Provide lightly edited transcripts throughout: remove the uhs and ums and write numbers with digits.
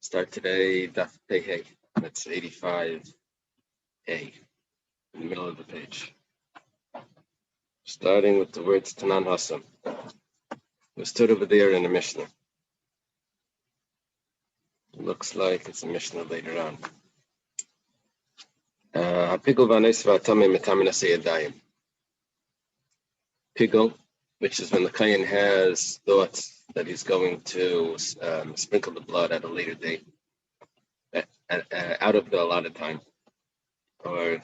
Start today, Daf Yomi. That's 85A, in the middle of the page. Starting with the words Tanan Hassan. We stood over there in the Mishnah. Looks like it's a Mishnah later on. Pigel, which is when the Kayan has thoughts that he's going to sprinkle the blood at a later date, out of the allotted time, or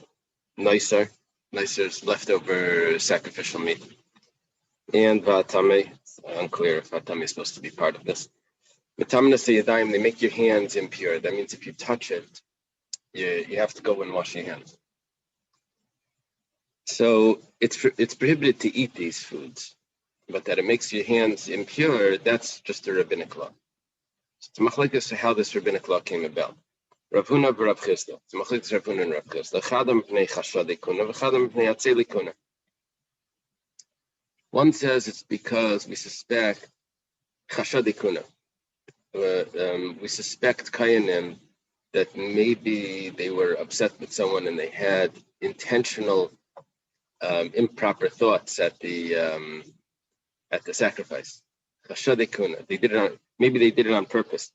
Nicer's leftover sacrificial meat. And Vatame, it's unclear if Vatame is supposed to be part of this. They make your hands impure. That means if you touch it, you have to go and wash your hands. So it's prohibited to eat these foods, but that it makes your hands impure, that's just a rabbinic law. So it's machlekes how this rabbinic law came about. Rav Huna v'Rav Chisda. It's machlekes Rav Huna and Rav Chisda. Chadam pnei chashadi kuna, v'chadam pnei atzeli kuna. One says it's because we suspect chashadi kuna. We suspect kayanim that maybe they were upset with someone and they had intentional improper thoughts at the sacrifice. They did it maybe they did it on purpose.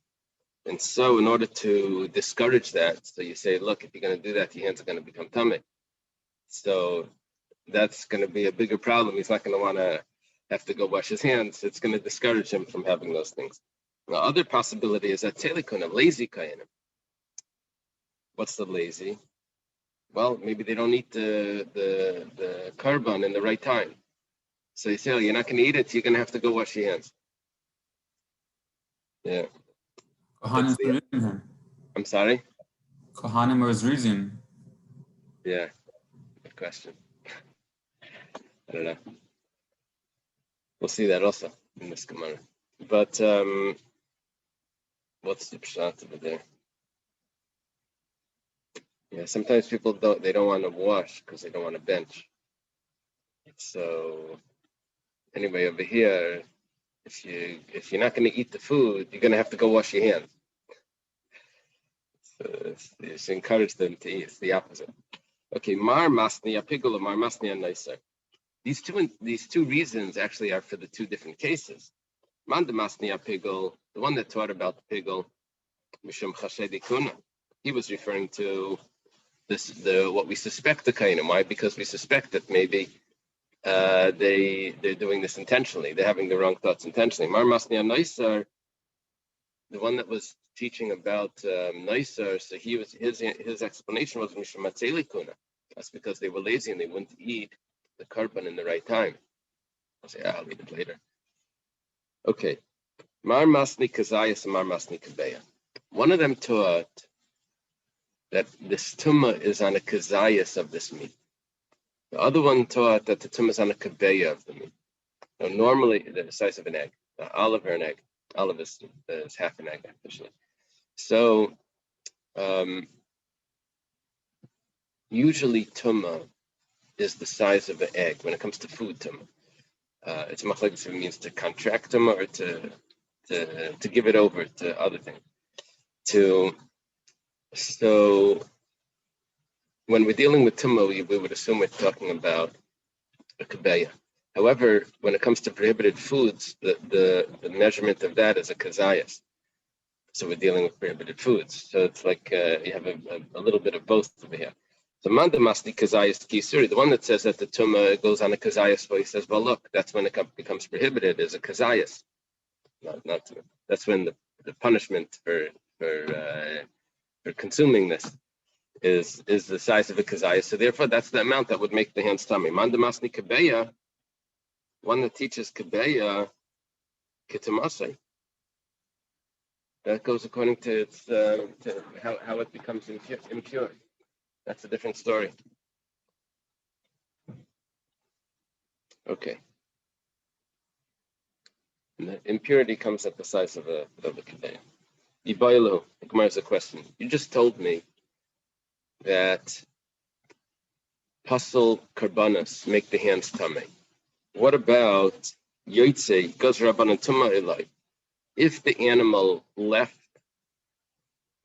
And so in order to discourage that, so you say, look, if you're going to do that, your hands are going to become tummy. So that's going to be a bigger problem. He's not going to want to have to go wash his hands. It's going to discourage him from having those things. The other possibility is that telikuna, lazy kayanim. What's the lazy? Well, maybe they don't eat the carbon in the right time. So you say, you're not going to eat it, you're going to have to go wash your hands. Yeah. I'm sorry? Kohanim was reason. Yeah, good question. I don't know. We'll see that also in this Gemara. But what's the pshat over there? Yeah, sometimes people don't want to wash because they don't want to bench. So anyway, over here, if you're not going to eat the food, you're going to have to go wash your hands. So you should encourage them to eat. It's the opposite. Okay, mar masni apigul, mar masni nicer. These two reasons actually are for the two different cases. Man de masni apigul, the one that taught about the pigul, mishum chashedi kuna. He was referring to what we suspect the kainim. Why? Because we suspect that maybe they're doing this intentionally. They're having the wrong thoughts intentionally. Mar masni nicer, the one that was teaching about nicer, so his explanation was mishum atzeli kuna. That's because they were lazy and they wouldn't eat the carbon in the right time. I'll say, I'll eat it later. Okay. Mar masni kazayas and mar masni kabeya. One of them taught that this tumah is on a kazayas of this meat. The other one taught that the tumah is on a kabeya of the meat. Now, normally, the size of an egg, olive or an egg. Olive is half an egg, actually. So, usually tumah is the size of an egg when it comes to food tumah. It's machlekes if it means to contract tumah or to give it over to other things. So when we're dealing with tumah, we would assume we're talking about a kabeya. However, when it comes to prohibited foods, the measurement of that is a kazayas. So we're dealing with prohibited foods. So it's like you have a little bit of both over here. So manda masni kazayas kisuri, the one that says that the tumah goes on a kazayas, well, he says, well, look, that's when it becomes prohibited is a kazayas. Not that's when the punishment for consuming this is the size of a kazayas. So therefore, that's the amount that would make the hands tummy. Manda masni kabeya, one that teaches kabeya kitamasai. That goes according to its to how it becomes impure. That's a different story. Okay. And the impurity comes at the size of a kabeya. Ibaylu, the Gemara has a question. You just told me that pasal karbanas make the hands tummy. What about yotzei goes rabbanan tuma elai? If the animal left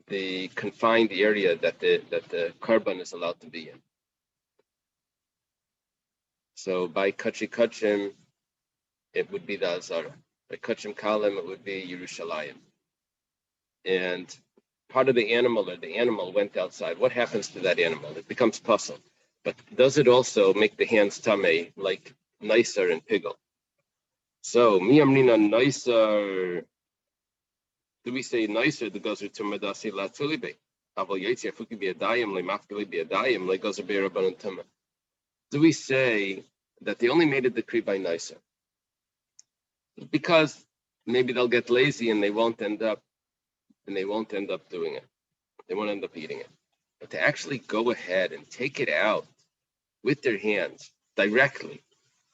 the confined area that the carbon is allowed to be in. So by Kachi Kachim, it would be the Azara. By Kachim Kalim, it would be Yerushalayim. And part of the animal, or the animal went outside. What happens to that animal? It becomes puzzle. But does it also make the hands tamei, like nicer and piggle? So, miyamnina nicer. Do we say nicer? The gozer to medasi latulibe. Aval yaitzi afuki be adayim le mafkili be adayim le gozer be rabbanon tuma. Do we say that they only made a decree by nicer? Because maybe they'll get lazy and they won't end up doing it. They won't end up eating it. But to actually go ahead and take it out with their hands directly,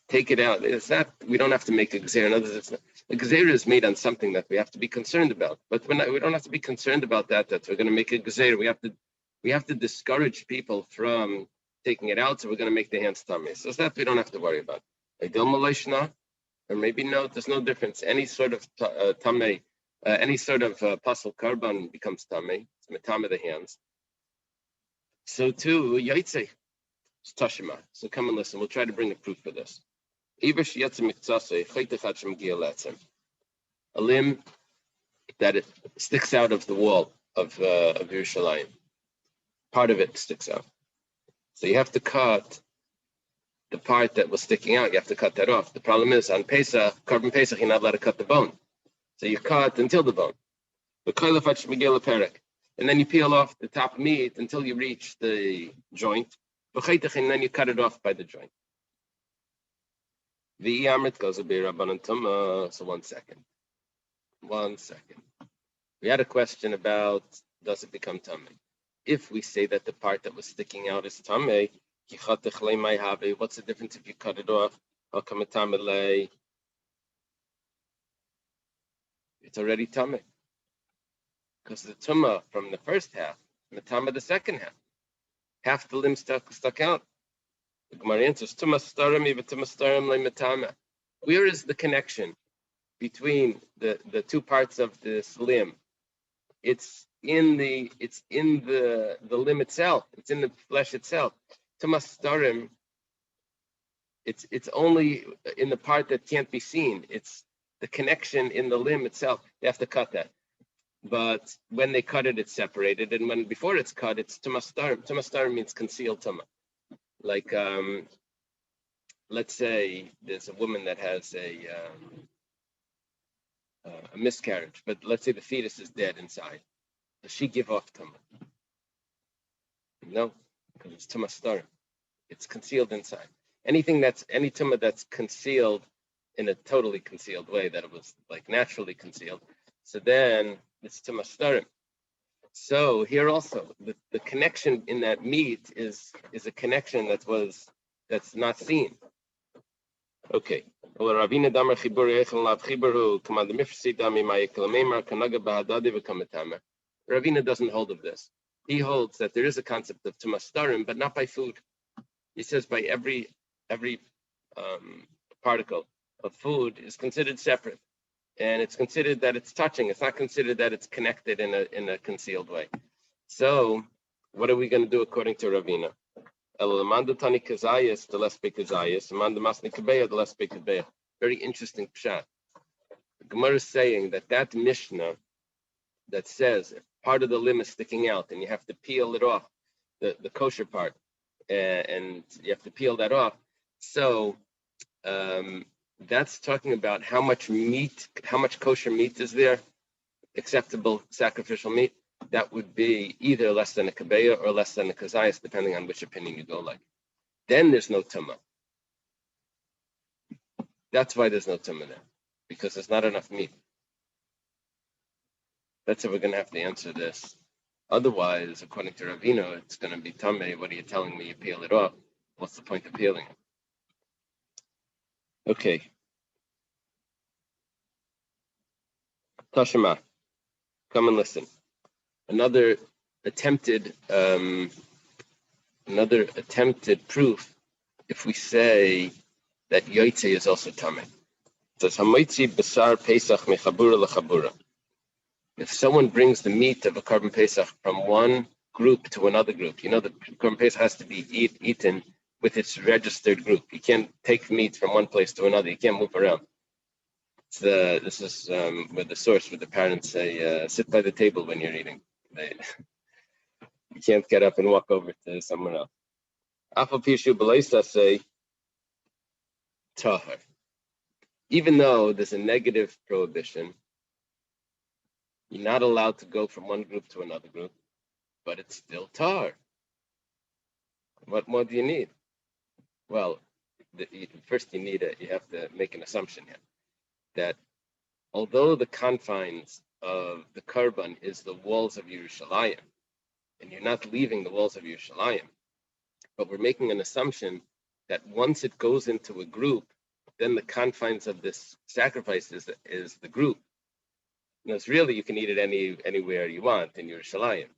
take it out. It's not. We don't have to make a gzeira. In other words, a gzeira is made on something that we have to be concerned about. But we don't have to be concerned about that. That we're going to make a gzeira. We have to discourage people from taking it out. So we're going to make the hands tummy. So that we don't have to worry about. Or maybe no. There's no difference. Any sort of tummy. Any sort of pasul carbon becomes tamei. It's metame the hands. So too, yaitze, it's tashima. So come and listen. We'll try to bring a proof for this. A limb that it sticks out of the wall of Yerushalayim. Part of it sticks out. So you have to cut the part that was sticking out. You have to cut that off. The problem is on Pesach, carbon Pesach, you're not allowed to cut the bone. So you cut until the bone. And then you peel off the top meat until you reach the joint. And then you cut it off by the joint. So 1 second. 1 second. We had a question about, does it become tamei? If we say that the part that was sticking out is tamei, what's the difference if you cut it off? It's already tamei. Because the tumah from the first half, and the tama the second half the limb stuck out. The Gemara answers, tumah starim, even tumah starim le metama. Where is the connection between the two parts of this limb? It's in the limb itself. It's in the flesh itself. Tumah starim. It's only in the part that can't be seen. It's the connection in the limb itself. They have to cut that. But when they cut it, it's separated. And when before it's cut, it's tumastarim. Tumastarim means concealed tuma. Like, let's say there's a woman that has a miscarriage, but let's say the fetus is dead inside. Does she give off tuma? No, because it's tumastarim. It's concealed inside. Any tuma that's concealed in a totally concealed way, that it was like naturally concealed. So then it's tumastarim. So here also, the connection in that meat is a connection that's not seen. Okay. Ravina doesn't hold of this. He holds that there is a concept of tumastarim, but not by food. He says by every particle of food is considered separate. And it's considered that it's touching. It's not considered that it's connected in a concealed way. So, what are we going to do according to Ravina? Very interesting pshat. The Gemara is saying that Mishnah that says if part of the limb is sticking out and you have to peel it off, the kosher part, and you have to peel that off. So, that's talking about how much kosher meat is there, acceptable sacrificial meat. That would be either less than a kabeya or less than a kazayas, depending on which opinion you go like. Then there's no tumah. That's why there's no tumah there, because there's not enough meat. That's how we're going to have to answer this. Otherwise, according to Ravino, it's going to be tameh. What are you telling me? You peel it off. What's the point of peeling it? Okay. Tashima, come and listen. Another attempted proof if we say that Yoitze is also Tameh. It says, Hamoitzi Basar Pesach Mechabura Lechabura. If someone brings the meat of a Korban Pesach from one group to another group, the Korban Pesach has to be eaten with its registered group. You can't take meat from one place to another. You can't move around. This is with the source where the parents say, sit by the table when you're eating. You can't get up and walk over to someone else. Afal Pishu Belaisa say, Tahar. Even though there's a negative prohibition, you're not allowed to go from one group to another group, but it's still Tahar. What more do you need? Well, first you have to make an assumption here that although the confines of the Karban is the walls of Yerushalayim, and you're not leaving the walls of Yerushalayim, but we're making an assumption that once it goes into a group, then the confines of this sacrifice is the group. It's really, you can eat it anywhere you want in Yerushalayim.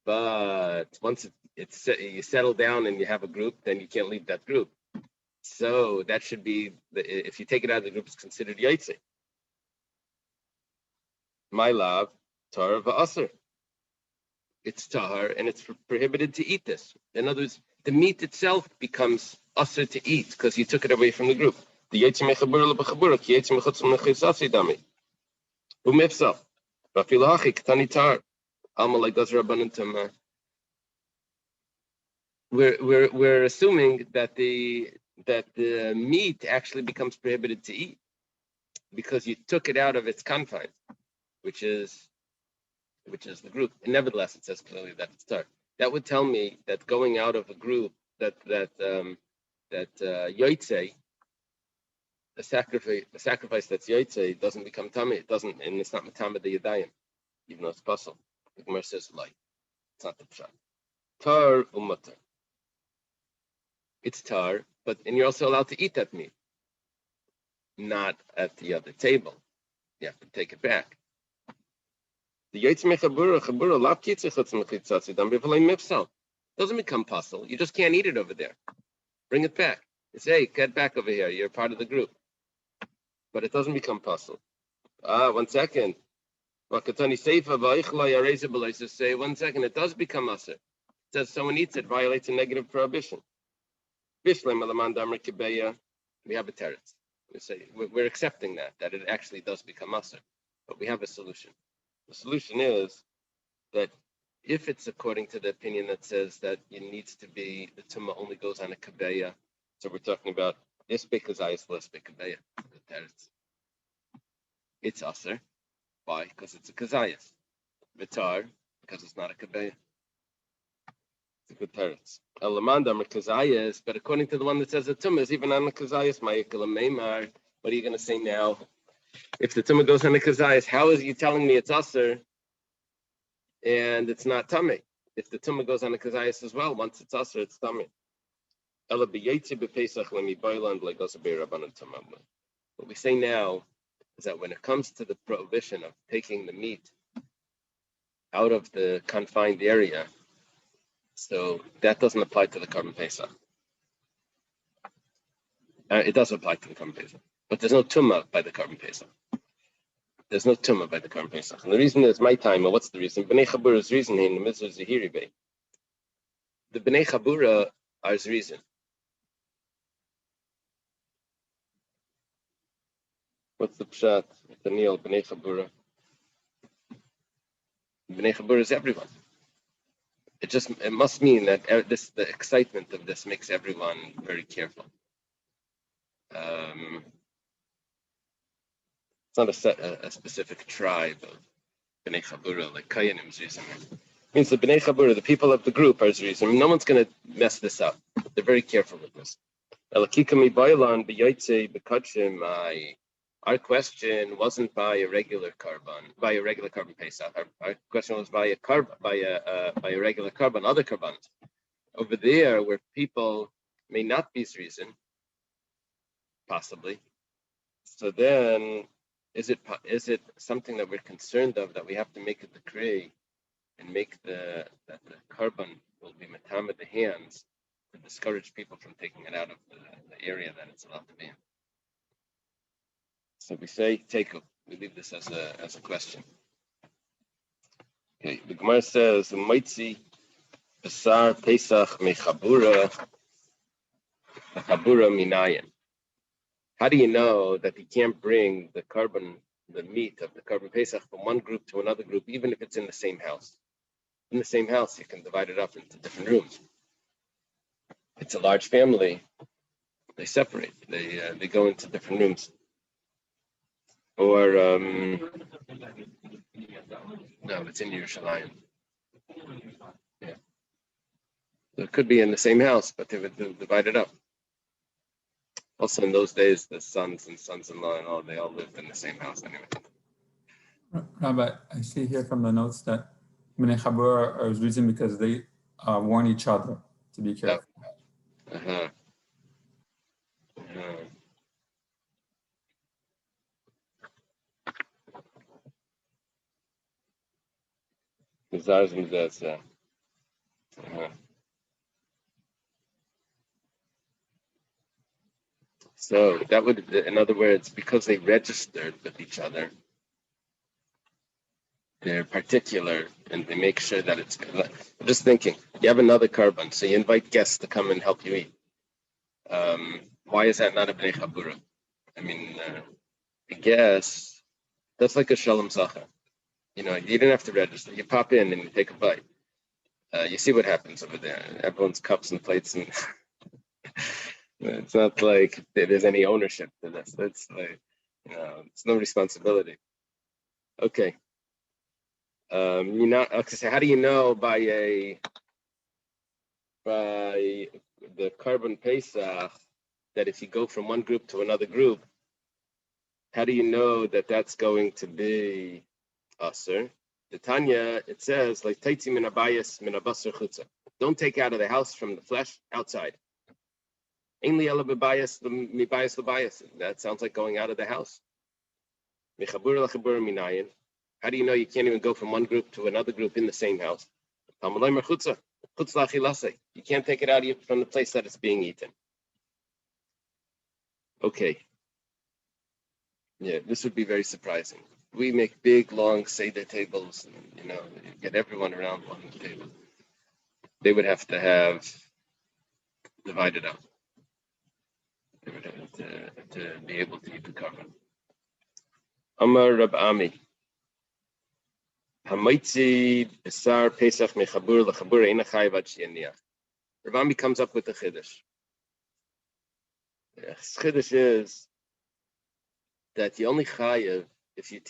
But once you settle down and you have a group, then you can't leave that group. So that should be, if you take it out of the group, it's considered Yaitse. My love, Tahar v'Asr. It's Tahar, and it's prohibited to eat this. In other words, the meat itself becomes Asr to eat because you took it away from the group. The Yaitse mechabura lebechabura, ki Yaitse mechutzum nechizasi dami. Umifsal. Vafilachi ktani tar. Alma like does Rabbanan Tama. We're assuming that the meat actually becomes prohibited to eat because you took it out of its confines, which is the group. And nevertheless, it says clearly that it's tar. That would tell me that going out of a group that yotzei, the sacrifice that's yotzei doesn't become tamei. It doesn't, and it's not matama the yadayim, even though it's possible. The Gemara says like it's not the pshat. Tar umatar. It's tar, and you're also allowed to eat that meat, not at the other table. You have to take it back. The Yaitse mechabura chabura lav kitzei chutz mechitzatzi dam b'v'lei mifsal. Doesn't become puzzle. You just can't eat it over there. Bring it back. It's hey, get back over here. You're part of the group. But it doesn't become puzzle. 1 second. Wakatani seifa v'aichlai areza b'leisa say 1 second. It does become aser. It says someone eats it violates a negative prohibition. Bishlem alaman damar kibeya. We have a teretz. We say we're accepting that it actually does become aser, but we have a solution. The solution is that if it's according to the opinion that says that it needs to be the tumah only goes on a kabeya, so we're talking about isbe kazayas lesbe kabeya. It's aser. Why? Because it's a kazayas. Vitar, because it's not a kabeya. It's a good teretz. Elamanda kazayas, but according to the one that says the tumah is even on the kazayas, ma'ikala meimar. What are you going to say now? If the tumah goes on the kazayas, how is you telling me it's aser and it's not tamei? If the tumah goes on the kazayas as well, once it's aser, it's tamei. What we say now is that when it comes to the prohibition of taking the meat out of the confined area, so that doesn't apply to the Korban Pesach. It does apply to the Korban Pesach, but there's no tumah by the Korban Pesach. There's no tumah by the Korban Pesach. And the reason is my time, and what's the reason? B'nei Chabura's reason in the Mitzvah Zahiri Bey. The B'nei Chabura are his reason. What's the pshat? Daniel, B'nei Chabura. B'nei Chabura is everyone. It must mean that the excitement of this makes everyone very careful. It's not a specific tribe of B'nei Chabura like Kayanim's reason. It means the B'nei Chabura, the people of the group, are his reason. No one's going to mess this up. They're very careful with this. Our question wasn't by a regular Korban Pesach. Our question was by a regular Korban, other Korbans. Over there, where people may not be his reason, possibly. So then, is it something that we're concerned of that we have to make a decree and make that the Korban will be matama the hands to discourage people from taking it out of the area that it's allowed to be in? So we say, we leave this as a question. Okay, the Gemara says, "Umaitzi Basar Pesach Mechabura Minayin." How do you know that he can't bring the meat of the carbon Pesach from one group to another group, even if it's in the same house? In the same house, you can divide it up into different rooms. It's a large family. They separate. They go into different rooms. Or no, it's in Yerushalayim. Yeah, so it could be in the same house, but they would divide it up. Also, in those days, the sons and sons-in-law and all, they all lived in the same house anyway. Rabbi, I see here from the notes that Bnei Chabur are reason because they warn each other to be careful. Uh-huh. So that would, in other words, because they registered with each other, they're particular and they make sure that it's. I'm just thinking, you have another carbon, so you invite guests to come and help you eat. Why is that not a Bnei Chabura? I mean, I guess that's like a Shalom Zacha. You know, you didn't have to register. You pop in and you take a bite. You see what happens over there. Everyone's cups and plates, and it's not like there's any ownership to this. It's like, it's no responsibility. Okay. So how do you know by the carbon Pesach that if you go from one group to another group, how do you know that that's going to be aser? The Tanya, it says, like taitzi min abayis min abasar chutza. Don't take out of the house from the flesh outside. Ainli ela bebayis mibayis lebayis. That sounds like going out of the house. Mechabura lachabura minayin. How do you know you can't even go from one group to another group in the same house? You can't take it out from the place that it's being eaten. Okay. Yeah, this would be very surprising. We make big, long Seder tables, and, get everyone around one table. They would have to have divided up. They would have to be able to eat the carbon. Amar Rab Ami. Hamaitzi Besar Pesach Mechabur Lachabur Eina Chayav Ad Sheyaniach. Rab Ami comes up with the chiddush. The chiddush is that you only chayav if you're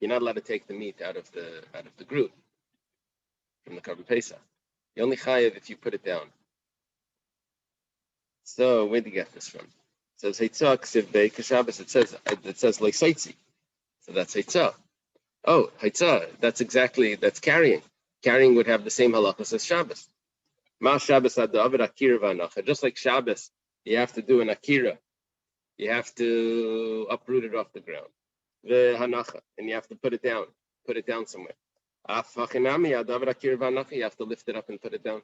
not allowed to take the meat out of the group from the carbon Pesach. You only chayav if you put it down. So where do you get this from? It says Heitzah Ksiv Beik Shabbos. It says Leisaitzi. So that's Heitzah. Oh, Heitzah. That's carrying. Carrying would have the same halachas as Shabbos. Ma Shabbos ad David Akira v'anacha. Just like Shabbos, you have to do an Akira. You have to uproot it off the ground. The hanacha, and you have to put it down somewhere. You have to lift it up and put it down.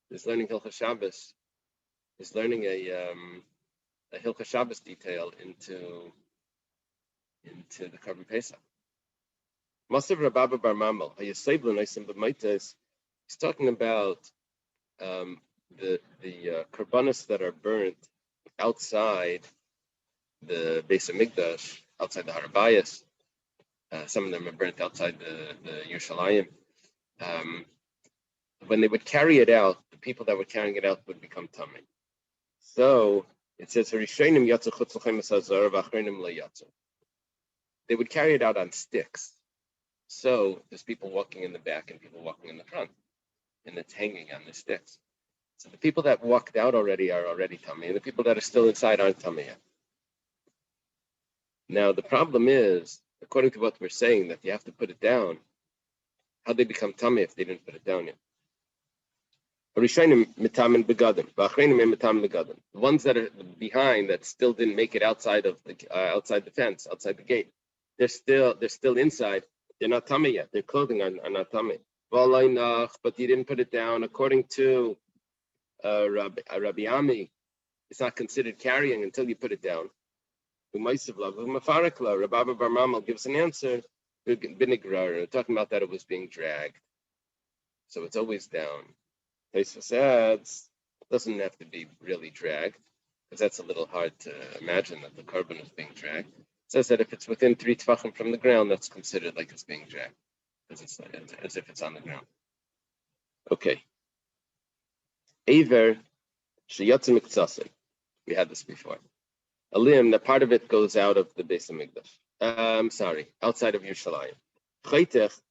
This learning Hilchah Shabbos is learning a Hilchah Shabbos detail into the carbon Pesach. Masav Rababa Bar Mamal, he's talking about the karbanos that are burnt outside the Beis Hamikdash, outside the Harabayas. Some of them are burnt outside the Yerushalayim. When they would carry it out, the people that were carrying it out would become tamei. So it says, they would carry it out on sticks. So there's people walking in the back and people walking in the front, and it's hanging on the sticks. So the people that walked out already are already tamei, and the people that are still inside aren't tamei yet. Now the problem is, according to what we're saying, that you have to put it down. How they become tamei if they didn't put it down yet? The ones that are behind that still didn't make it outside the fence, outside the gate, they're still inside. They're not tamei yet. Their clothing are not tamei. But you didn't put it down. According to Rabbi Ami, it's not considered carrying until you put it down. Rabbi Bar Mamal gives an answer We're talking about that it was being dragged. So it's always down. Tosfos adds, it doesn't have to be really dragged, because that's a little hard to imagine that the carbon is being dragged. It says that if it's within 3 tefachim from the ground, that's considered like it's being dragged, as if it's on the ground. Okay. Aver sheyatze miktsasei. We had this before. A limb, that part of it goes out of the Beis Hamikdash. Outside of Yerushalayim. Chaytech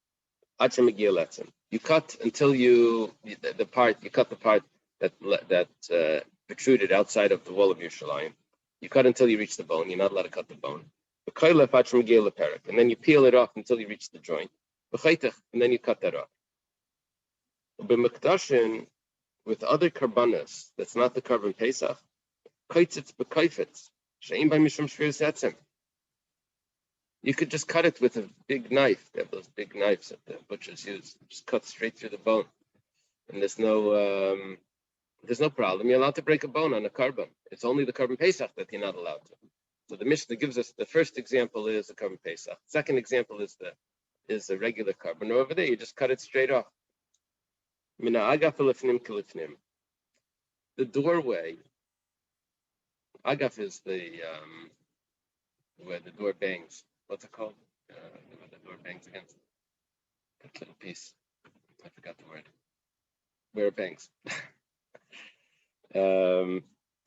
ad shemegia letzem. You cut until you cut the part that protruded outside of the wall of Yerushalayim. You cut until you reach the bone. You're not allowed to cut the bone. And then you peel it off until you reach the joint. And then you cut that off. With other karbanas, that's not the carbon Pesach, you could just cut it with a big knife. They have those big knives that the butchers use. Just cut straight through the bone. And there's no problem. You're allowed to break a bone on a carbon. It's only the carbon Pesach that you're not allowed to. So the Mishnah gives us, the first example is the carbon Pesach. Second example is the regular carbon. Over there, you just cut it straight off. The doorway, agaf is where the door bangs. What's it called? Where the door bangs against that little piece. I forgot the word. Where it bangs.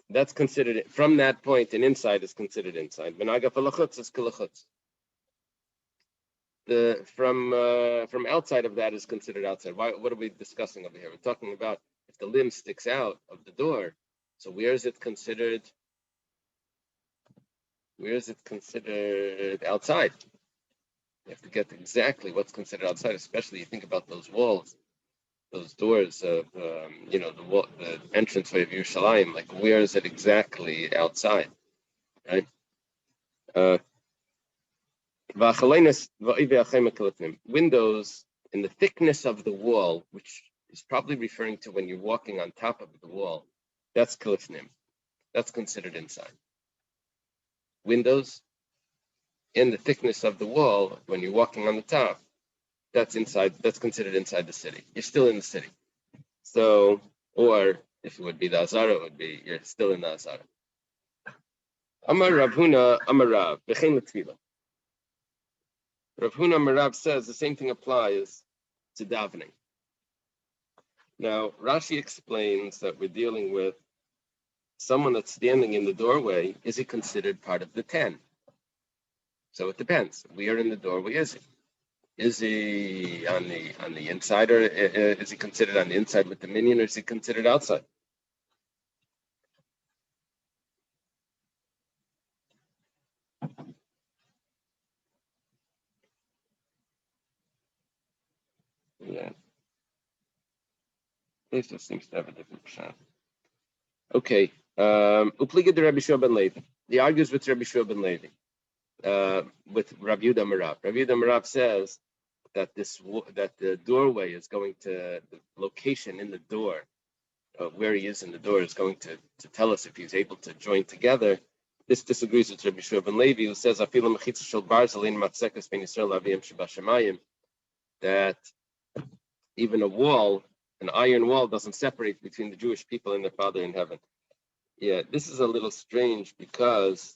That's considered, from that point, and inside is considered inside. Agaf alachutz is kalachutz. From outside of that is considered outside. What are we discussing over here? We're talking about if the limb sticks out of the door. So where is it considered? Where is it considered outside? You have to get exactly what's considered outside. Especially you think about those walls, those doors of the entranceway of Yerushalayim. Like where is it exactly outside? Right. Windows in the thickness of the wall, which is probably referring to when you're walking on top of the wall, that's kilifnim. That's considered inside. Windows in the thickness of the wall, when you're walking on the top, that's inside. That's considered inside the city. You're still in the city. So, or if it would be the Azara, it would be you're still in the Azara. Amar Rav Huna, Amar Rav, B'chein l'tefillah. Rav Huna Marav says the same thing applies to davening. Now, Rashi explains that we're dealing with someone that's standing in the doorway. Is he considered part of the 10? So it depends. We are in the doorway. Is he? Is he on the inside, or is he considered on the inside with the minyan, or is he considered outside? Yeah. This just seems to have a different shot. Okay. Upliga de Rabbi Shua ben Levi. He argues with Rabbi Shua ben Levi, with Rav Yehuda Marav. Rav Yehuda Marav says that the doorway is going to, the location in the door, where he is in the door, is going to tell us if he's able to join together. This disagrees with Rabbi Shua ben Levi, who says that even a wall, an iron wall, doesn't separate between the Jewish people and their Father in heaven. Yeah, this is a little strange because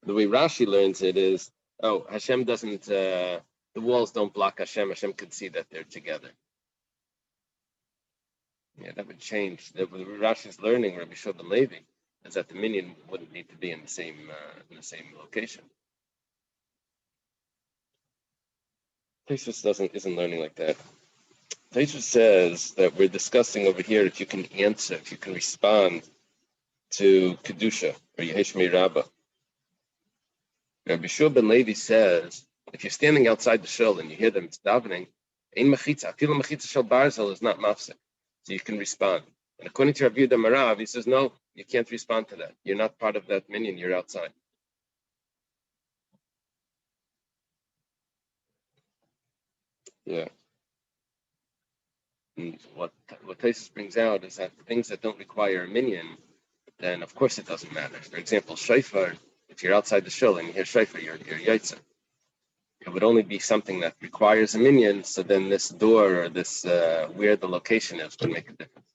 the way Rashi learns it is, Hashem doesn't, the walls don't block Hashem. Hashem can see that they're together. Yeah, that would change. The way Rashi's learning, Rabbi Shua ben Levi, is that the minyan wouldn't need to be in the same location. Tosfos isn't learning like that. Tosfos says that we're discussing over here if you can answer, if you can respond to Kedusha or Yehesh Meirabah. Rabbi Shua ben Levi says if you're standing outside the shul and you hear them davening, ein mechitza, afilu mechitza shel barzel is not mafsek, so you can respond. And according to Rabbi Yehuda Marav, he says no, you can't respond to that. You're not part of that minyan. You're outside. Yeah. And what Tosfos brings out is that things that don't require a minyan, then of course it doesn't matter. For example, shofar, if you're outside the shul and you hear shofar, you're yaitza. it would only be something that requires a minyan. So then this door or this where the location is would make a difference.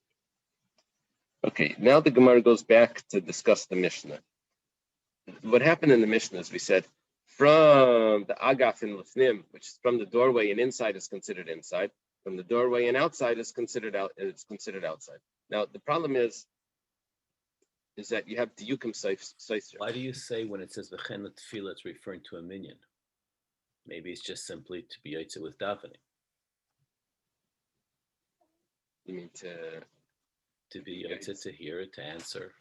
Okay, now the Gemara goes back to discuss the Mishnah. What happened in the Mishnah is we said from the agaf in lefnim, which is from the doorway and inside, is considered inside. From the doorway and outside is considered out. It's considered outside. Now the problem is that you have diyukim seiser. Why do you say when it says v'chen tefillah it's referring to a minyan? Maybe it's just simply to be yotze with davening. You mean to be yotze, to hear it, to answer.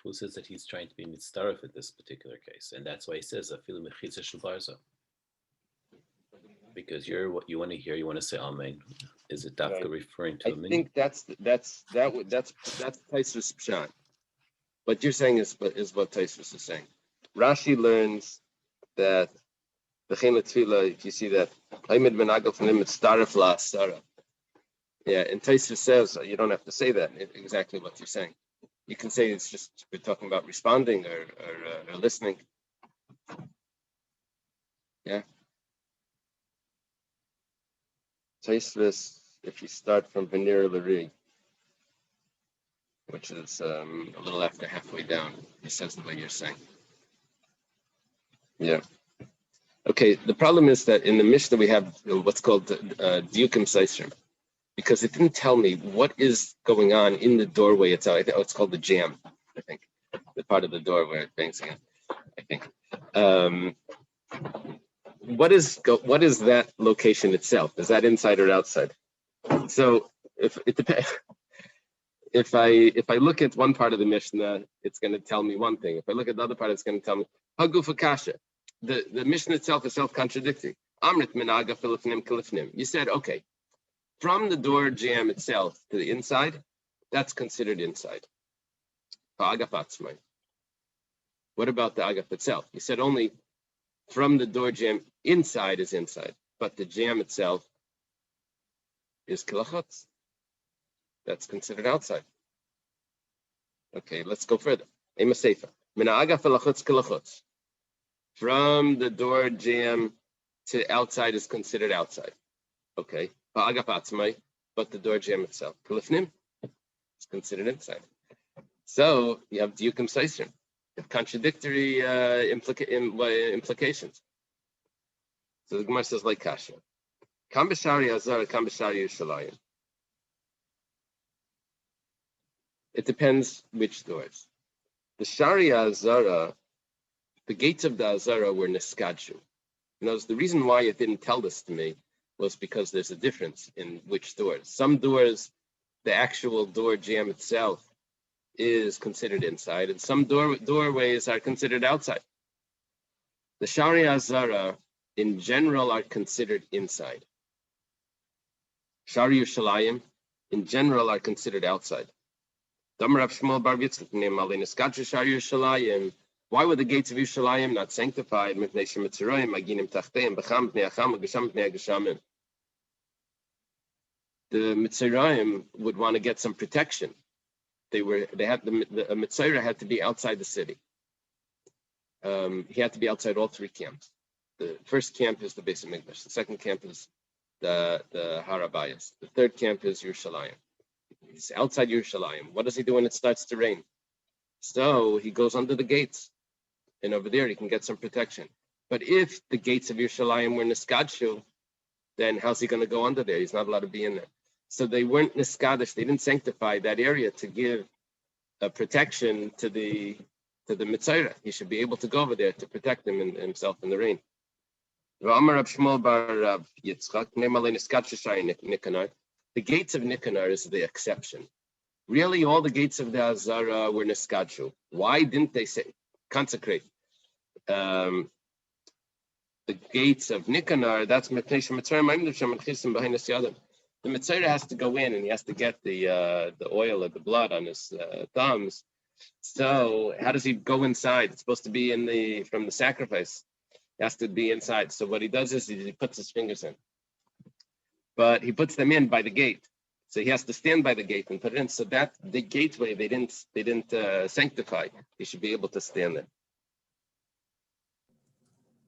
Who says that he's trying to be mitzdaref in this particular case? And that's why he says afilu mechitza shel barza. Because you're what you want to hear, you want to say amen. Is it dafka referring to a minyan? I think that's Taisvus Pshat. What you're saying is what Taisvus is saying. Rashi learns that v'chein l'tefillah, if you see that Haimid ben Agel from him it's staref la Sarah. Yeah, and Taisvus says you don't have to say that. Exactly what you're saying. You can say it's just we're talking about responding or listening. Yeah. Taisvus, if you start from Veneer Lari, which is a little after halfway down, he says the way you're saying. Yeah. Okay, the problem is that in the Mishnah we have what's called Diukim Seisrim, because it didn't tell me what is going on in the doorway itself. It's called the jam, I think, the part of the door where it bangs again, I think. What is that location itself? Is that inside or outside? So if it depends. If I look at one part of the Mishnah, it's going to tell me one thing. If I look at the other part, it's going to tell me Hagufa Kasha. The Mishnah itself is self-contradictory. Amrit minaga filifnim kilifnim. You said, okay, from the door jam itself to the inside, that's considered inside. What about the agaf itself? You said only from the door jam inside is inside, but the jam itself is kilachotz. That's considered outside. Okay, let's go further. Ema Seifa. Mina agaf kilachotz kilachotz. From the door jam to outside is considered outside. Okay. But the door jam itself, kilifnim, is considered inside. So you have diukim seisrim, contradictory implications. So the Gemara says like kasha. Kam b'shari hazara, kam b'shari Yerushalayim. It depends which doors. The shari hazara, the gates of the hazara were niskadshu. Now, the reason why it didn't tell this to me was because there's a difference in which doors. Some doors, the actual door jam itself is considered inside, and some doorways are considered outside. The Shari Azara, in general, are considered inside. Shari Yerushalayim, in general, are considered outside. Why were the gates of Yerushalayim not sanctified? The Mitzrayim would want to get some protection. The Mitzrayim had to be outside the city. He had to be outside all three camps. The first camp is the Beis Hamikdash. The second camp is the Harabayas. The third camp is Yerushalayim. He's outside Yerushalayim. What does he do when it starts to rain? So he goes under the gates, and over there he can get some protection. But if the gates of Yerushalayim were niskadshu, then how's he going to go under there? He's not allowed to be in there. So they weren't niskadish. They didn't sanctify that area to give a protection to the Mitzrayim. He should be able to go over there to protect himself in the rain. The gates of Nicanor is the exception. Really, all the gates of the Azara were niskadshu. Why didn't they consecrate the gates of Nicanor? That's Mitzrayim. The Mitzrayim has to go in and he has to get the oil or the blood on his thumbs. So how does he go inside? It's supposed to be from the sacrifice. He has to be inside. So what he does is he puts his fingers in. But he puts them in by the gate. So he has to stand by the gate and put it in. So that the gateway they didn't sanctify. He should be able to stand there.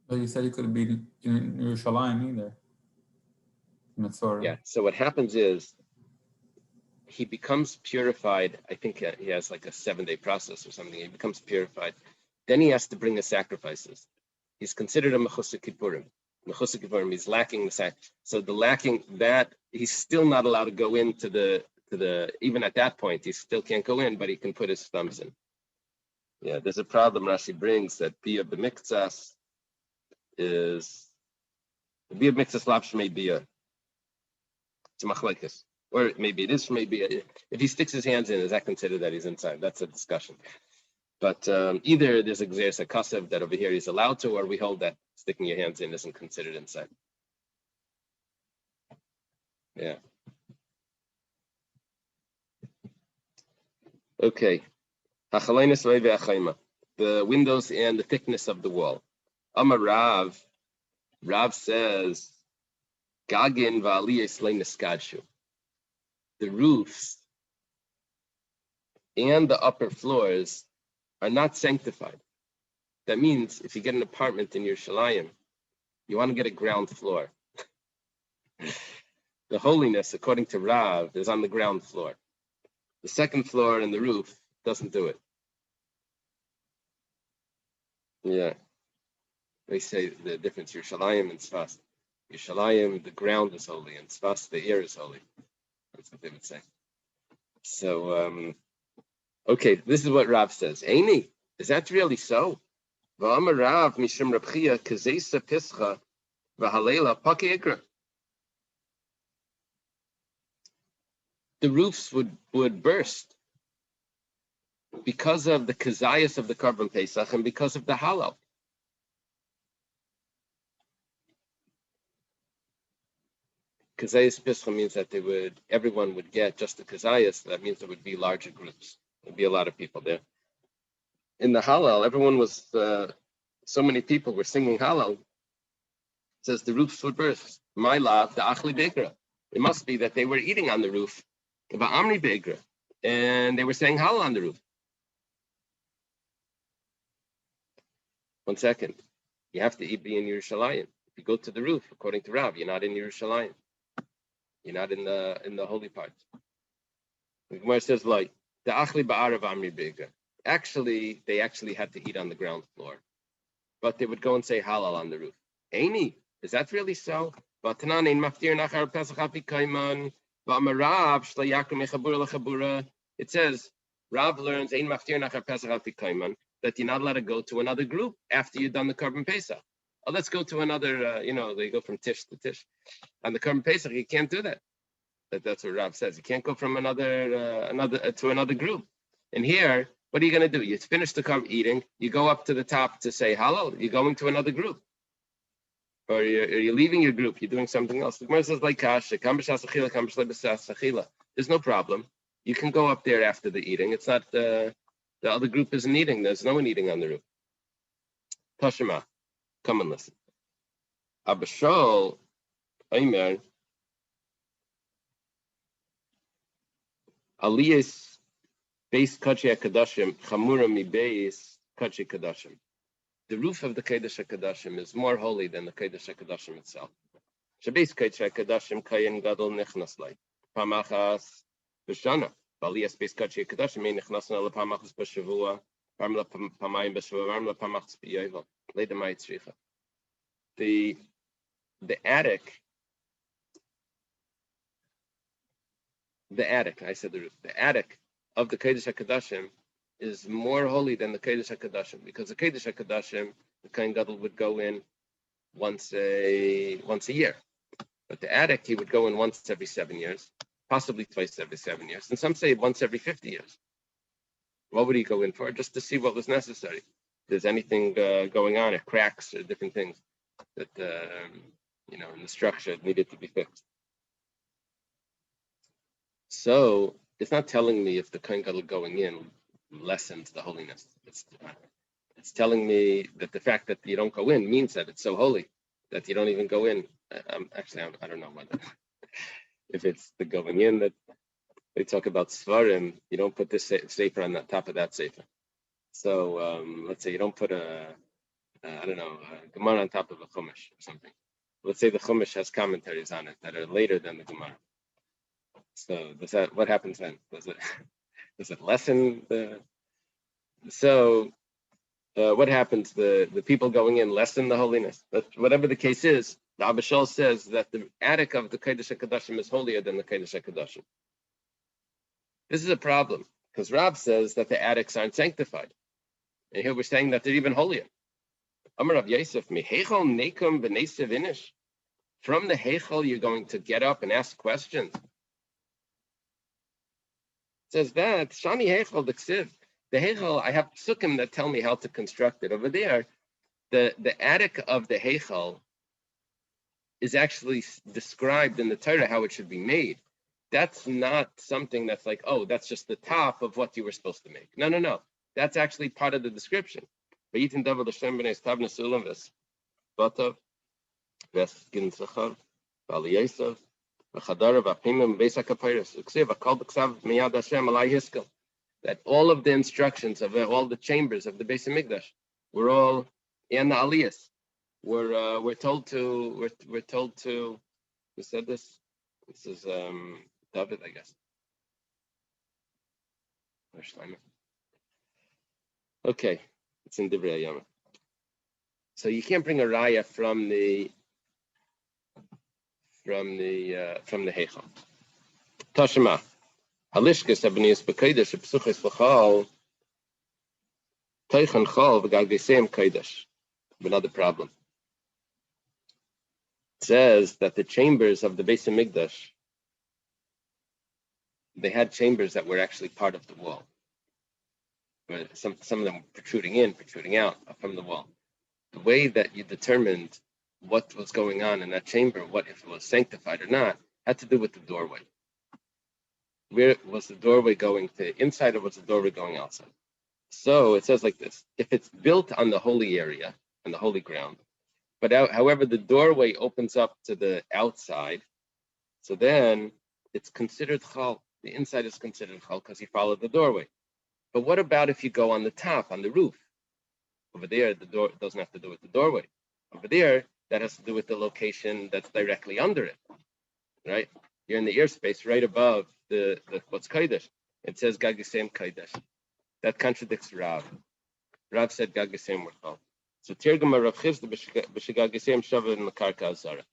But you said he could be in Yerushalayim either. Metzora. Yeah. So what happens is he becomes purified. I think he has like a 7-day process or something. He becomes purified. Then he has to bring the sacrifices. He's considered a Mechusar Kippurim. Mechusar Kippurim, he's lacking the sacrifice. So the lacking that, he's still not allowed to go into the even at that point, he still can't go in, but he can put his thumbs in. Yeah, there's a problem Rashi brings that Bia B'Miktsas is Bia B'Miktsas Lav Shmei Bia. It's a machlekes. Or maybe it is, maybe if he sticks his hands in, is that considered that he's inside? That's a discussion. But either there's a Gzeres HaKasev that over here he's allowed to, or we hold that sticking your hands in isn't considered inside. Yeah. Okay. The windows and the thickness of the wall. Amar Rav says, Gagin va'aliyos lo niskadshu. The roofs and the upper floors are not sanctified. That means if you get an apartment in Yerushalayim, you want to get a ground floor. The holiness, according to Rav, is on the ground floor. The second floor and the roof doesn't do it. Yeah. They say the difference, Yerushalayim and Tzfas. Yerushalayim, the ground is holy, and Tzfas, the air is holy. That's what they would say. So, okay, this is what Rav says. Eini, is that really so? V'amar Rav mishum Reb Chia k'zeisa pischa v'halela pakei ikra. The roofs would burst because of the kazayas of the Korban Pesach and because of the halal. Kazayas Pischa means that everyone would get just the kazayas. That means there would be larger groups. There'd be a lot of people there. In the halal, everyone was, so many people were singing halal. It says the roofs would burst. My love, the achli begra. It must be that they were eating on the roof. Amri begra. And they were saying halal on the roof. 1 second. You have to be in Yerushalayim. If you go to the roof, according to Rav, you're not in Yerushalayim. You're not in the holy part. The Gemara says, like, the achli ba'arav amri begra. Actually, they actually had to eat on the ground floor. But they would go and say halal on the roof. Eini, is that really so? It says, Rav learns that you're not allowed to go to another group after you've done the Korban Pesach. Oh, let's go to another, they go from Tish to Tish. On the Korban Pesach, you can't do that. That's what Rav says. You can't go from another group. And here, what are you going to do? You finish the Korban eating, you go up to the top to say halal, you're going to another group. Or you're leaving your group, you're doing something else. The Gemara says, like kasha, there's no problem. You can go up there after the eating. It's not, the other group isn't eating. There's no one eating on the roof. Tashima, come and listen. Abashol, Aimer, Aliyas, Beis Kachi HaKadoshim, Chamura mi Beis Kachi Kadoshim. The roof of the Kodesh HaKadoshim is more holy than the Kodesh HaKadoshim itself. Shabeis Kodesh HaKadoshim kayin gadol nechnas lay. Pamachas b'shana. V'aliyas Beis Kachi HaKadoshim ein nechnasan ala pamachas b'shavua. Parmla pamayim b'shavua. Parmla pamachas b'yovel. Leidamai tzricha. The attic, I said the roof, the attic of the Kodesh HaKadoshim is more holy than the Kodesh HaKadoshim, because the Kodesh HaKadoshim, the Kohen Gadol would go in once a year. But the attic, he would go in once every 7 years, possibly twice every 7 years. And some say once every 50 years. What would he go in for? Just to see what was necessary. If there's anything going on, it cracks or different things that, in the structure needed to be fixed. So it's not telling me if the Kohen Gadol going in lessens the holiness. It's telling me that the fact that you don't go in means that it's so holy that you don't even go in. I don't know whether if it's the going in that they talk about svarim, you don't put this sefer on the top of that sefer. So let's say you don't put a I don't know, Gemara on top of a Chumash or something. Let's say the Chumash has commentaries on it that are later than the Gemara. So what happens then? Does it lessen the? So what happens? The people going in lessen the holiness. But whatever the case is, the Abba Shol says that the attic of the Kodesh HaKadoshim is holier than the Kodesh HaKadoshim. This is a problem because Rav says that the attics aren't sanctified, and here we're saying that they're even holier. Amar Rav Yosef, mehechol nekum v'nesev inish. From the heichal, you're going to get up and ask questions. It says that shani heichal d'ksiv. The heichal, I have psukim that tell me how to construct it. Over there, the attic of the heichal is actually described in the Torah how it should be made. That's not something that's like, oh, that's just the top of what you were supposed to make. No. That's actually part of the description. V'yitin davar l'shem b'nei stav nesulam v'esbatav v'esgintzachar v'aliyesav v'chadara v'apimim v'beis ha'kapayros uksiv v'kol b'ksav miyad Hashem alai hiskel. That all of the instructions of all the chambers of the Beis Hamikdash were all in the aliyas. We're told to. Who said this? This is David, I guess. Okay, it's in Divrei Hayam. So you can't bring a raya from the Heichal. Tashema. Halishkas abniyas b'kodesh b'suchas v'chal teichan chal v'gagesem kodesh. Another problem. It says that the chambers of the Beis Hamikdash, they had chambers that were actually part of the wall. But some of them protruding in, protruding out from the wall. The way that you determined what was going on in that chamber, what if it was sanctified or not, had to do with the doorway. Where was the doorway going to inside or was the doorway going outside? So it says like this: if it's built on the holy area, on the holy ground, but however the doorway opens up to the outside, so then it's considered chal. The inside is considered chal because you followed the doorway. But what about if you go on the top, on the roof? Over there, the door doesn't have to do with the doorway. Over there, that has to do with the location that's directly under it, right? You're in the airspace right above the what's Kodesh. It says Gagisem Kodesh. That contradicts Rav. Rav said Gagisem were chal. So Tirgum Rav Chizda b'shegagisem shava in the karka azara.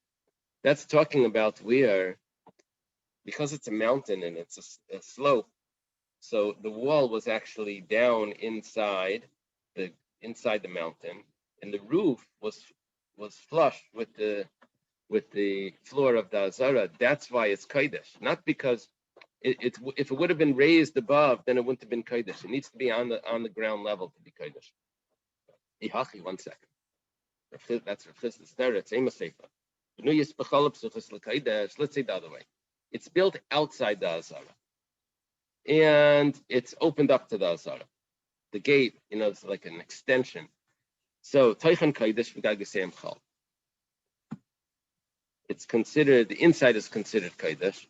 That's talking about where, because it's a mountain and it's a slope, so the wall was actually down inside the mountain, and the roof was flush with the floor of the azara. That's why it's kodesh, not because if it would have been raised above, then it wouldn't have been kodesh. It needs to be on the ground level to be kodesh. Ihachi, 1 second. That's Rav Chizda's Torah. It's Ema Seifa. Let's say the other way. It's built outside the azara, and it's opened up to the azara. The gate, it's like an extension. So Teichen Kodesh v'Gagisem Chal. It's considered, the inside is considered Kodesh,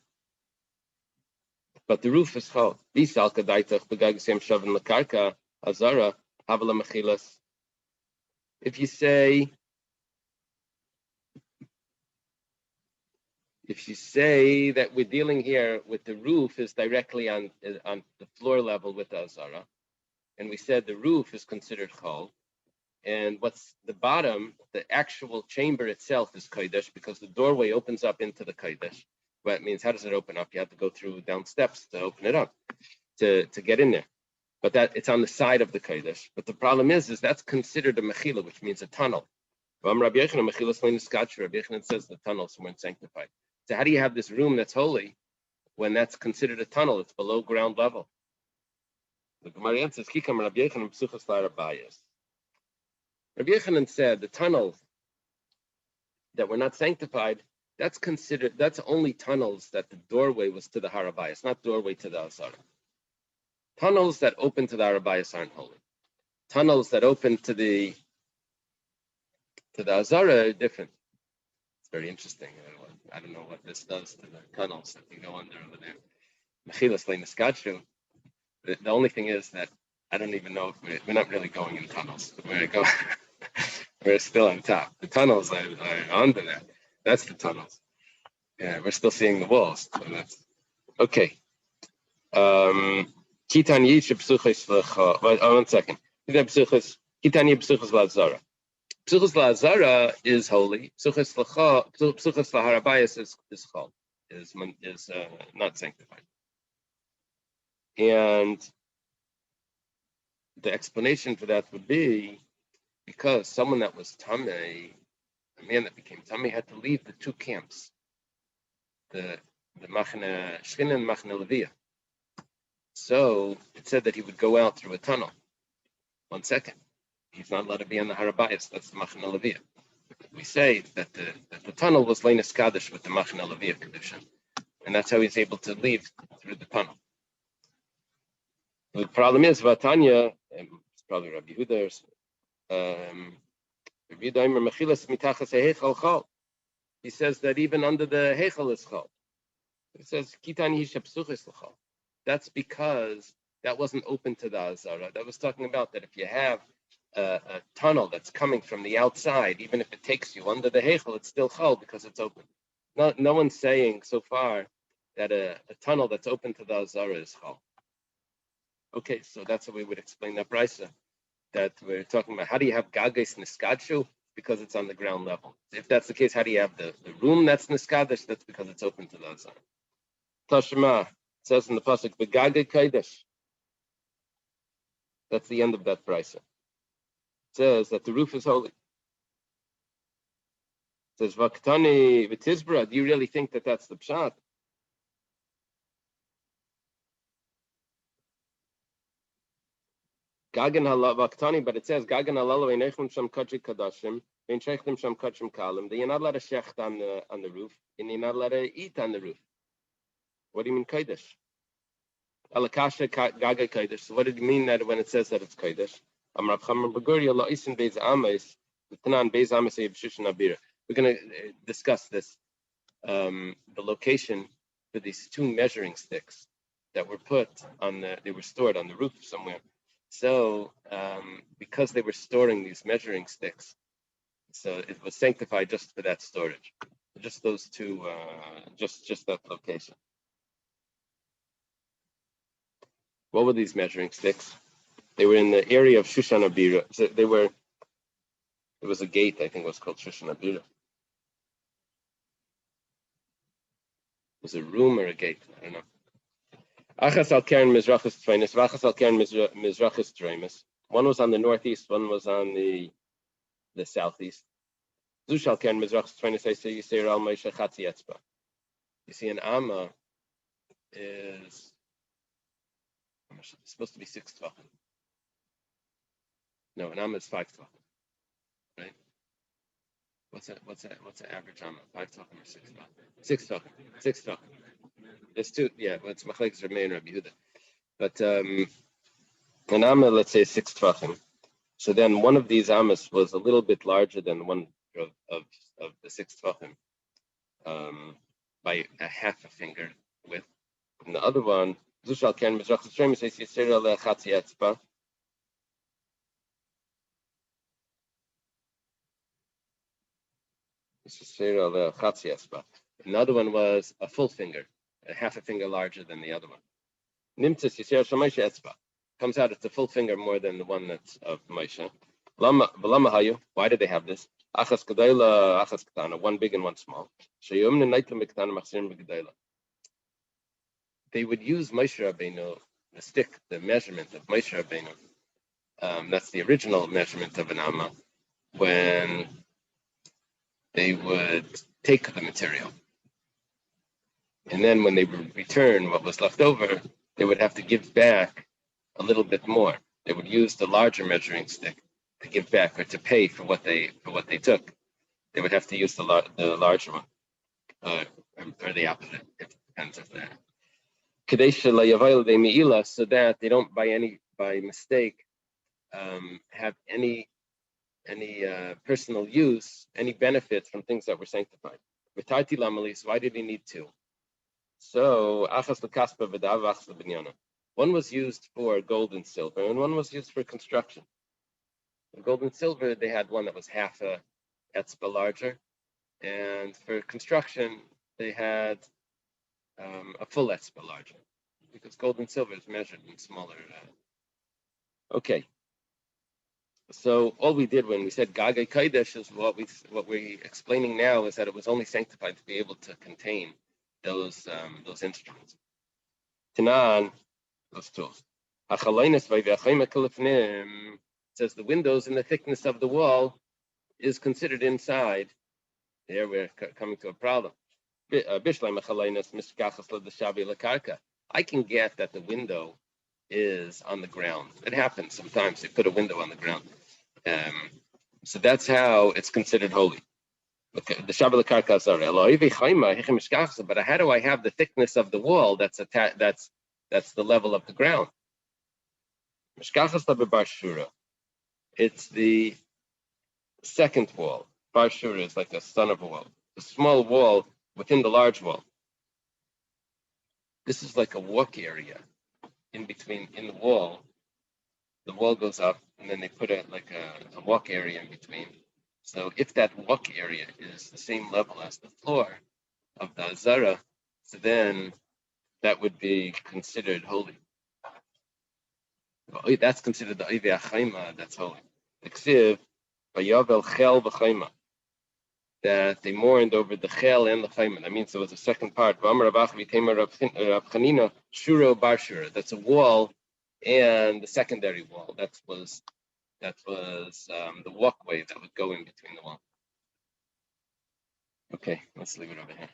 but the roof is Chal. Bisal Kadaitach v'Gagisem Shavan Lakarka Azara Havala Mechilas. If you say that we're dealing here with the roof is directly on the floor level with the azara, and we said the roof is considered chol, and what's the bottom, the actual chamber itself is kodesh because the doorway opens up into the kodesh. Well, it means, how does it open up? You have to go down steps to open it up, to get in there. But that it's on the side of the kodesh. But the problem is that's considered a mechila, which means a tunnel. Rabbi Yochanan says the tunnels weren't sanctified. So how do you have this room that's holy when that's considered a tunnel? It's below ground level. The Gemara answers, Rabbi Yochanan said the tunnels that were not sanctified, that's only tunnels that the doorway was to the Harabayas, not doorway to the Azara. Tunnels that open to the Harabayas aren't holy. Tunnels that open to the Azara are different. It's very interesting. I don't know what this does to the tunnels that you go under over there. Mechilas le'niskachu. The only thing is that I don't even know if we're not really going in tunnels. We're going We're still on top. The tunnels are under that. That's the tunnels. Yeah, we're still seeing the walls. So that's okay. Kitan Yishib Psuchis Lecha. One second. Kitan Yishib Lazara. Psuchis Lazara is holy. Psuchis Laharabayas is chol, is not sanctified. And the explanation for that would be because someone that was tamei, a man that became tamei, had to leave the two camps, the Machne Shchina and Machne Levia. So it said that he would go out through a tunnel. 1 second. He's not allowed to be on the Harabayas. That's the Machne Levia. We say that the tunnel was Leinas Kaddish with the Machne Levia condition. And that's how he's able to leave through the tunnel. The problem is, Vatanya, it's probably Rabbi Yehuda, he says that even under the Heichal is chol. It says, that's because that wasn't open to the Azara. That was talking about that if you have a tunnel that's coming from the outside, even if it takes you under the Heichal, it's still chol because it's open. No one's saying so far that a tunnel that's open to the Azara is chol. Okay, so that's how we would explain that brisa. That we're talking about. How do you have gagais niskadshu? Because it's on the ground level. If that's the case, how do you have the room that's niskadish? That's because it's open to the Azara. Tashma says in the pasuk, "Begagei kaidesh." That's the end of that brisa. It says that the roof is holy. It says, "Vaktani v'tizbra." Do you really think that that's the pshat? Gagan halavaktani, but it says Gagan halalo einechem sham kachik kadashim, einchechem sham kachim kalim. You're not allowed to shecht on the roof, and you're not allowed to eat on the roof. What do you mean kaidesh? Alakasha gaga kaidesh. So what did you mean that when it says that it's kaidesh? Amrav Chamar Baguria la isin beis ames, v'tanan beis ames yibshushin abira. We're going to discuss this, the location for these two measuring sticks that were put on they were stored on the roof somewhere. So, because they were storing these measuring sticks, so it was sanctified just for that storage, just those two, just that location. What were these measuring sticks? They were in the area of Shushan Abira. So there was a gate, I think it was called Shushan Abira. It was a room or a gate, I don't know. Achas al Keren Mizrachis Treinis, Vachas al Keren Mizrachis Treimis. One was on the northeast, one was on the southeast. Zushal Keren Mizrachis Treinis, I say you say Ral Moshe Chatzi Etzba. You see, an Amma is supposed to be 6 tvachim. No, an Amma is 5 tvachim. Right? What's the average Amma? 5 tvachim or 6 tvachim? 6 tvachim. 6 tvachim. There's two, yeah, well, it's Machlekes Reb Meir and Rabbi Yehuda. But an Amma, let's say 6 tvachim. So then one of these Ammas was a little bit larger than one of the 6 tvachim, by a half a finger width. And the other one, Zushal Ken Mizrach Stream says Yisrael Chatzi Etzba. Yisrael Chatzi Etzba. Another one was a full finger, a half a finger larger than the other one. Nimtzis Yisrael Shamaisha Etzba. Comes out, it's a full finger more than the one that's of Moshe. Lama Hayu. Why did they have this? Achas Gedayla, Achas Ketana, one big and one small. Sheyomne Naitlam Ketana Machzirim Gedayla. They would use Moshe Rabbeinu, the stick, the measurement of Moshe Rabbeinu. That's the original measurement of an Amma, when they would take the material. And then when they would return what was left over, they would have to give back a little bit more. They would use the larger measuring stick to give back or to pay for what they took. They would have to use the larger one, or the opposite. It depends on that. So that they don't by mistake have any personal use, any benefit from things that were sanctified. Why did he need two? So one was used for gold and silver, and one was used for construction. Gold and silver, they had one that was half a etzba larger, and for construction, they had a full etzba larger, because gold and silver is measured in smaller. Okay. So all we did when we said Gagay Kaidesh is what we're explaining now is that it was only sanctified to be able to contain those instruments. Tanan, those tools. Says the windows and the thickness of the wall is considered inside. There we're coming to a problem. I can get that the window is on the ground. It happens sometimes. They put a window on the ground. So that's how it's considered holy. Okay, the Shabbat Karka sorry. But how do I have the thickness of the wall that's the level of the ground? It's the second wall. Bar Shura is like a son of a wall. The small wall within the large wall. This is like a walk area in between in the wall. The wall goes up, and then they put a walk area in between. So if that walk area is the same level as the floor of the Azara, so then that would be considered holy. That's considered the Ivei HaChaima, that's holy. Eksiv, Vayavel Chel v'Chaima, that they mourned over the Chel and the Chaima. That means there was a second part. V'amar Rav Acha v'Teimer Rav Chanina, Shuro Bar Shura. That's a wall and the secondary wall. That was the walkway that would go in between the wall. Okay, let's leave it over here.